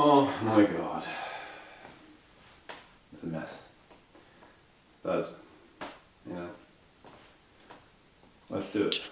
Oh my god. It's a mess. But, you know, let's do it.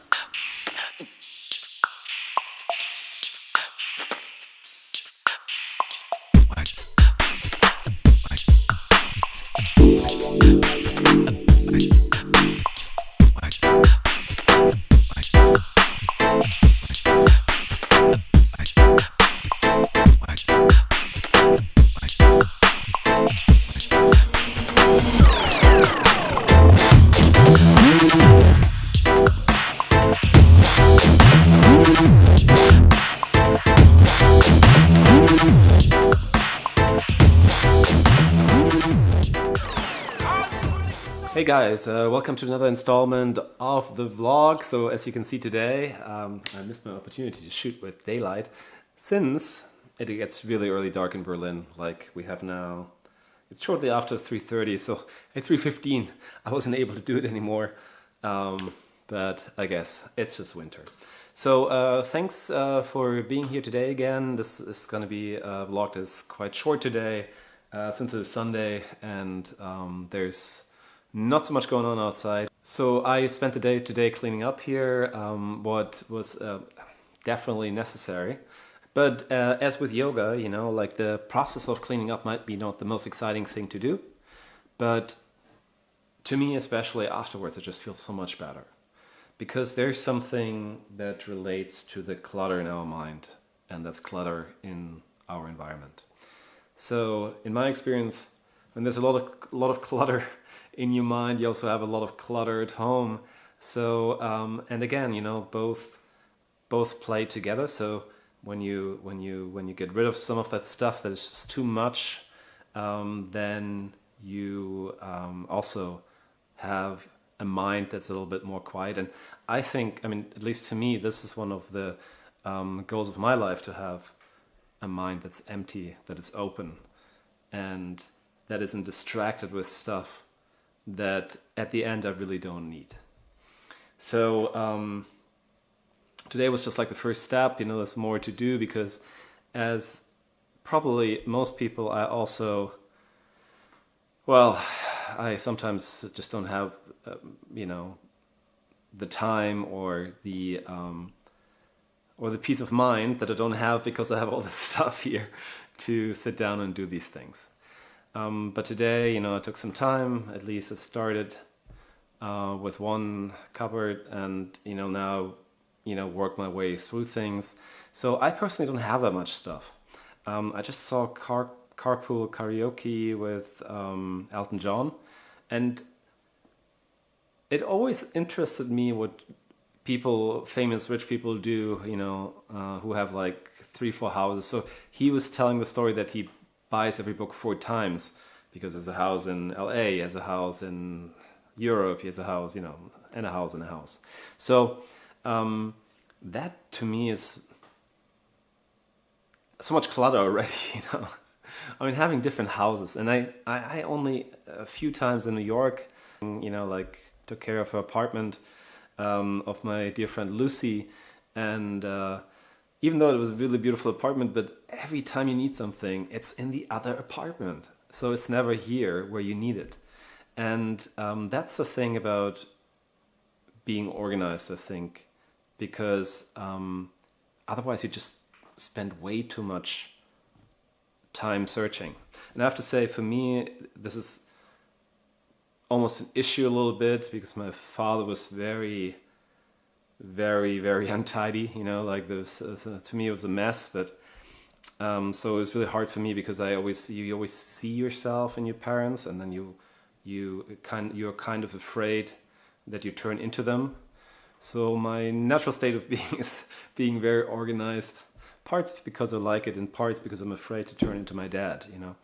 Hey guys, welcome to another installment of the vlog. So as you can see today, I missed my opportunity to shoot with daylight since it gets really early dark in Berlin. Like we have now, it's shortly after 3:30, so at 3:15 I wasn't able to do it anymore. But I guess it's just winter. So thanks for being here today again. This is going to be a vlog that's quite short today since it's Sunday and there's not so much going on outside. So I spent the day today cleaning up here, what was definitely necessary. But as with yoga, you know, like the process of cleaning up might be not the most exciting thing to do. But to me, especially afterwards, it just feels so much better. Because there's something that relates to the clutter in our mind, and that's clutter in our environment. So in my experience, when there's a lot of clutter in your mind, you also have a lot of clutter at home. So and again, you know, both play together. So when you get rid of some of that stuff that is just too much, then you also have a mind that's a little bit more quiet. And I think, I mean, at least to me, this is one of the goals of my life, to have a mind that's empty, that is open, and that isn't distracted with stuff that at the end I really don't need. So today was just like the first step. You know, there's more to do because, as probably most people, I also, well, I sometimes just don't have you know, the time or the peace of mind that I don't have because I have all this stuff here to sit down and do these things. But today, you know, I took some time. At least I started with one cupboard, and you know, now, you know, work my way through things. So I personally don't have that much stuff. I just saw Carpool Karaoke with Elton John, and it always interested me what people, famous rich people do, you know, who have like 3-4 houses. So he was telling the story that he buys every book 4 times because there's a house in LA, he has a house in Europe, he has a house, you know, and a house and a house. So that to me is so much clutter already, you know. I mean, having different houses, and I only a few times in New York, you know, like took care of her apartment of my dear friend Lucy, and even though it was a really beautiful apartment, but every time you need something, it's in the other apartment. So it's never here where you need it. And that's the thing about being organized, I think, because otherwise you just spend way too much time searching. And I have to say, for me, this is almost an issue a little bit because my father was very, very untidy, you know, like this, to me it was a mess. But so it was really hard for me because you always see yourself in your parents, and then you're kind of afraid that you turn into them. So my natural state of being is being very organized, parts because I like it and parts because I'm afraid to turn into my dad, you know.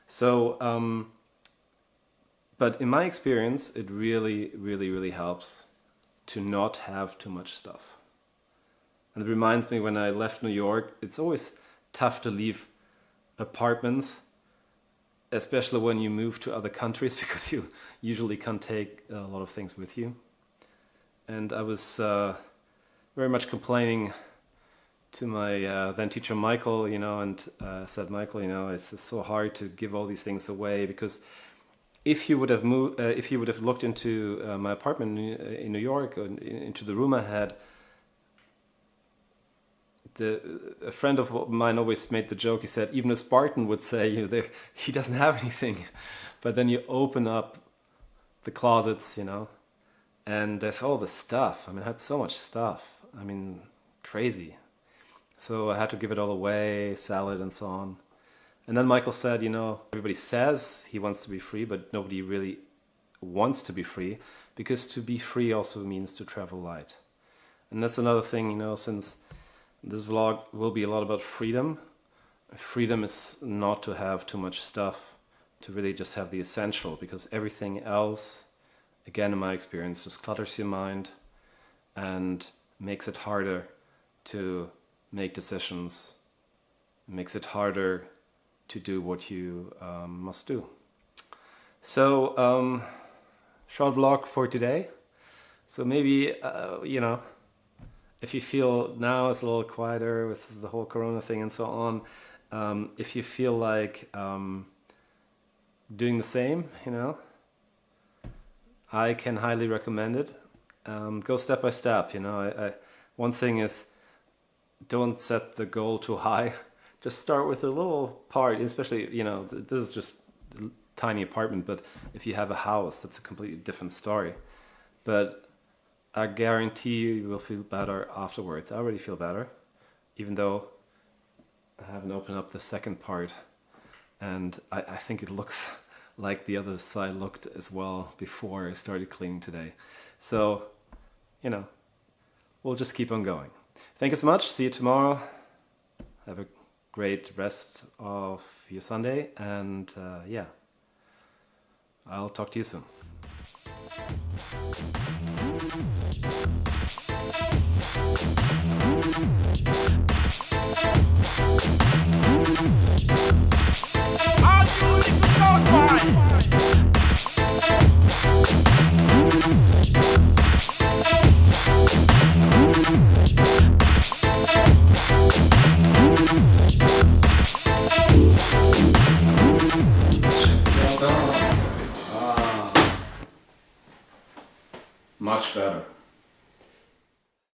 So but in my experience, it really helps to not have too much stuff. And it reminds me, when I left New York, it's always tough to leave apartments, especially when you move to other countries, because you usually can't take a lot of things with you. And I was very much complaining to my then teacher Michael, and said, Michael, it's just so hard to give all these things away, because if you would have if you would have looked into my apartment in New York, or into the room I had, a friend of mine always made the joke. He said even a Spartan would say, he doesn't have anything, but then you open up the closets, and there's all the stuff. I mean, I had so much stuff. I mean, crazy. So I had to give it all away, sell it, and so on. And then Michael said, everybody says he wants to be free, but nobody really wants to be free, because to be free also means to travel light. And that's another thing, since this vlog will be a lot about freedom. Freedom is not to have too much stuff, to really just have the essential, because everything else, again in my experience, just clutters your mind and makes it harder to make decisions, makes it harder to do what you must do. So, short vlog for today. So maybe, if you feel now it's a little quieter with the whole Corona thing and so on, if you feel like doing the same, I can highly recommend it. Go step by step. One thing is, don't set the goal too high. Just start with a little part, especially, this is just a tiny apartment, but if you have a house, that's a completely different story. But I guarantee you will feel better afterwards. I already feel better, even though I haven't opened up the second part. And I think it looks like the other side looked as well before I started cleaning today. So, we'll just keep on going. Thank you so much. See you tomorrow. Have a great rest of your Sunday. And I'll talk to you soon. Much better.